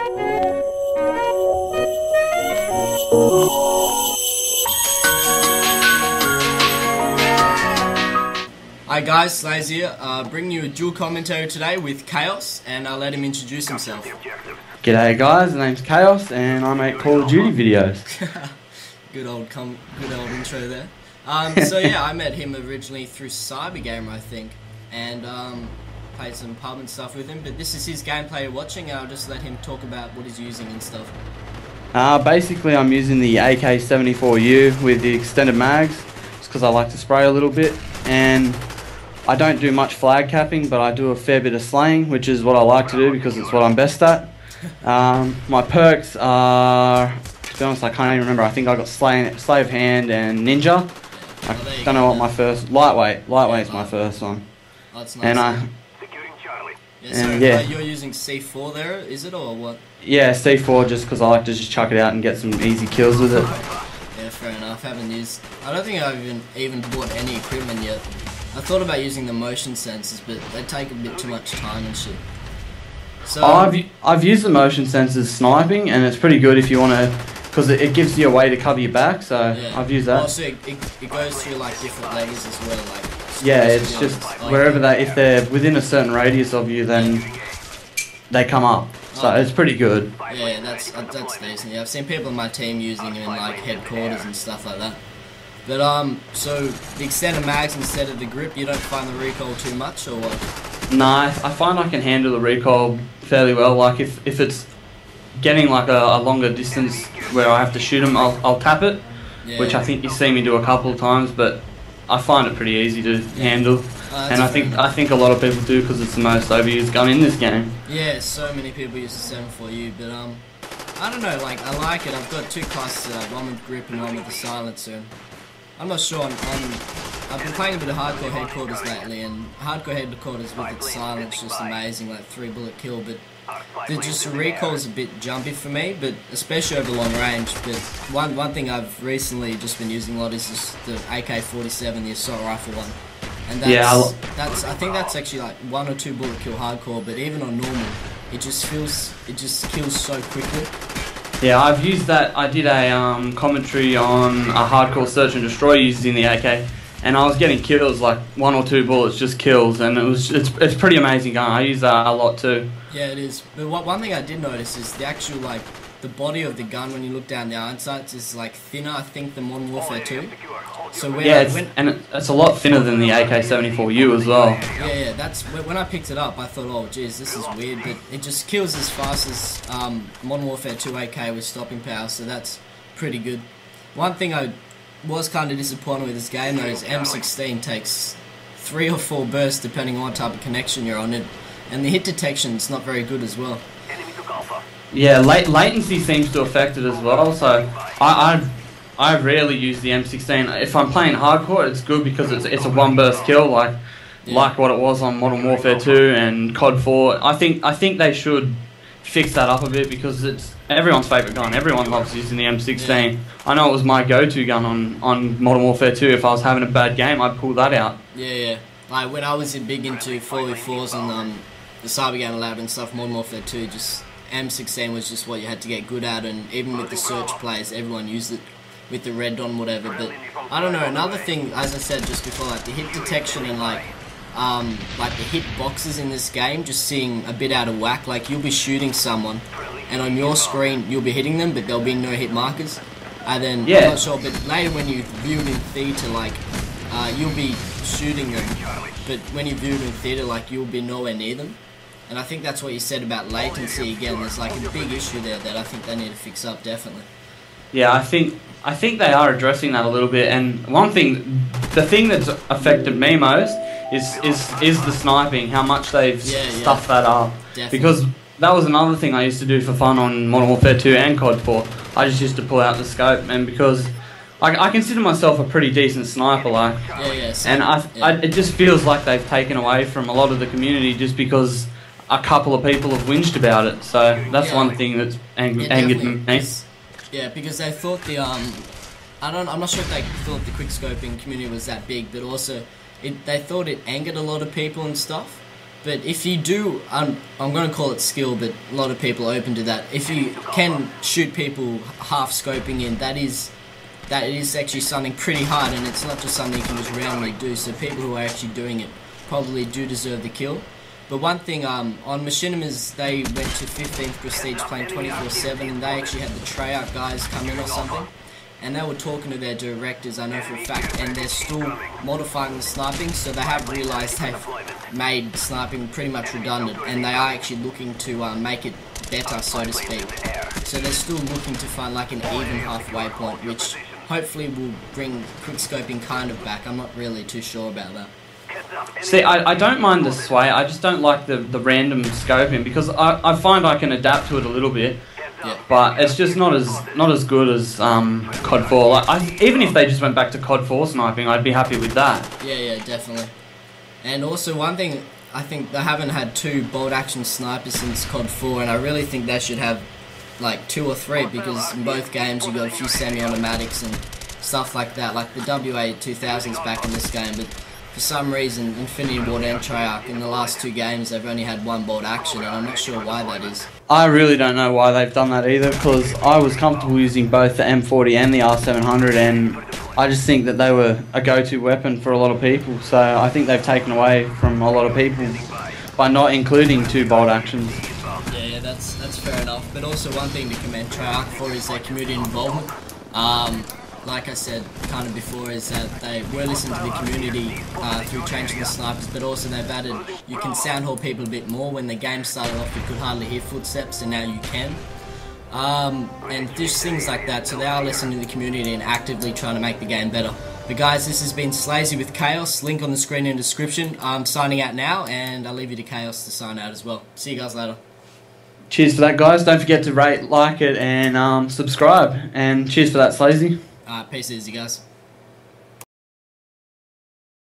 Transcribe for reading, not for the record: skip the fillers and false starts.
Hi guys, Slazy here, bringing you a dual commentary today with Chaos, and I'll let him introduce himself. G'day guys, my name's Chaos and I make Call of Duty videos. Good old intro there. So yeah, I met him originally through Cybergamer, I think, and played some pub and stuff with him, but this is his gameplay you're watching, and I'll just let him talk about what he's using and stuff. Basically I'm using the AK-74U with the extended mags, just because I like to spray a little bit, and I don't do much flag capping, but I do a fair bit of slaying, which is what I like to do because it's what I'm best at. My perks are, to be honest, I can't even remember. I think I got Slay of Hand and Ninja. I don't know what my first, Lightweight's my first one. Oh, that's nice. And yeah, you're using C4 there, is it, or what? Yeah, C4 just because I like to just chuck it out and get some easy kills with it. Yeah, fair enough. I don't think I've even bought any equipment yet. I thought about using the motion sensors, but they take a bit too much time and shit. So I've used the motion sensors sniping, and it's pretty good if you want to, because it gives you a way to cover your back. So yeah. I've used that. Also, it goes through like different layers as well. Like yeah, it's just wherever if they're within a certain radius of you, then they come up. So it's pretty good. Yeah, that's decent. Yeah, I've seen people in my team using them in like headquarters and stuff like that. But so the extended mags instead of the grip, you don't find the recoil too much, or what? Nah, I find I can handle the recoil fairly well. Like if it's getting like a longer distance where I have to shoot them, I'll tap it, which I think you see me do a couple of times. But I find it pretty easy to handle, and I think a lot of people do because it's the most overused gun in this game. Yeah, so many people use the 74U, but I don't know. Like I like it. I've got two classes, one with grip and one with the silencer. I'm not sure. I've been playing a bit of hardcore headquarters lately, and hardcore headquarters with its silence just amazing, like 3-bullet kill. But the recoil is a bit jumpy for me, but especially over long range. But one thing I've recently just been using a lot is just the AK-47, the assault rifle one, and I think that's actually like 1 or 2 bullet kill hardcore. But even on normal, it just kills so quickly. Yeah, I've used that. I did a commentary on a hardcore search and destroy using the AK, and I was getting kills like 1 or 2 bullets, just kills, and it's pretty amazing gun. I use that a lot too. Yeah, it is. But one thing I did notice is the actual the body of the gun when you look down the iron sights is like thinner, I think, than Modern Warfare 2. So it's a lot thinner than the AK-74U as well. Yeah, that's when I picked it up. I thought, oh, geez, this is weird, but it just kills as fast as Modern Warfare 2 AK with stopping power, so that's pretty good. One thing I was kind of disappointed with this game though is M16 takes 3 or 4 bursts depending on what type of connection you're on it, and the hit detection is not very good as well. Yeah, latency seems to affect it as well, so I rarely use the M16. If I'm playing hardcore, it's good because it's a 1 burst kill, like what it was on Modern Warfare 2 and COD 4. I think they should fix that up a bit because it's everyone's favourite gun. Everyone loves using the M16. Yeah. I know it was my go-to gun on Modern Warfare 2. If I was having a bad game, I'd pull that out. Yeah. Like when I was big into 4v4s and the Cybergamer lab and stuff, Modern Warfare 2, just M16 was just what you had to get good at, and even with the search plays, everyone used it with the red dot, whatever. But I don't know. Another thing, as I said just before, like the hit detection and like the hit boxes in this game just seem a bit out of whack. Like you'll be shooting someone, and on your screen you'll be hitting them, but there'll be no hit markers. And then I'm not sure, but later when you view it in theater, like you'll be shooting them, but when you view it in theater, like you'll be nowhere near them. And I think that's what you said about latency again. There's like a big issue there that I think they need to fix up, definitely. Yeah, I think they are addressing that a little bit. And the thing that's affected me most is the sniping. How much they've stuffed that up. Definitely. Because that was another thing I used to do for fun on Modern Warfare 2 and COD 4. I just used to pull out the scope, and because I consider myself a pretty decent sniper, like, it just feels like they've taken away from a lot of the community just because a couple of people have whinged about it. So that's one thing that's angered me. Yeah, because they thought I'm not sure if they thought the quickscoping community was that big, but also they thought it angered a lot of people and stuff. But if you do, I'm going to call it skill, but a lot of people are open to that. If you can shoot people half scoping in, that is actually something pretty hard, and it's not just something you can just randomly do. So people who are actually doing it probably do deserve the kill. But one thing, on Machinimas, they went to 15th Prestige playing 24/7, and they actually had the Treyarch guys come in or something. And they were talking to their directors, I know for a fact, and they're still modifying the sniping, so they have realised they've made sniping pretty much redundant, and they are actually looking to make it better, so to speak. So they're still looking to find like an even halfway point, which hopefully will bring quickscoping kind of back. I'm not really too sure about that. See, I don't mind the sway, I just don't like the random scoping, because I find I can adapt to it a little bit. Yeah. But it's just not as good as COD 4. Like, even if they just went back to COD 4 sniping, I'd be happy with that. Yeah, definitely. And also one thing, I think they haven't had 2 bolt action snipers since COD 4, and I really think they should have like 2 or 3, because in both games you got a few semi-automatics and stuff like that. Like the WA2000's back in this game, but for some reason Infinity Ward and Treyarch in the last 2 games they've only had 1 bolt action, and I'm not sure why that is. I really don't know why they've done that either, because I was comfortable using both the M40 and the R700, and I just think that they were a go-to weapon for a lot of people. So I think they've taken away from a lot of people by not including 2 bolt actions. Yeah, that's fair enough. But also one thing to commend Treyarch for is their community involvement. Like I said kind of before, is that they were listening to the community through changing the snipers, but also they've added, you can soundhole people a bit more. When the game started off you could hardly hear footsteps, and now you can. And just things like that, so they are listening to the community and actively trying to make the game better. But guys, this has been Slazy with Chaos, link on the screen in the description. I'm signing out now, and I'll leave you to Chaos to sign out as well. See you guys later. Cheers for that, guys. Don't forget to rate, like it, and subscribe. And cheers for that, Slazy. Peace easy, guys.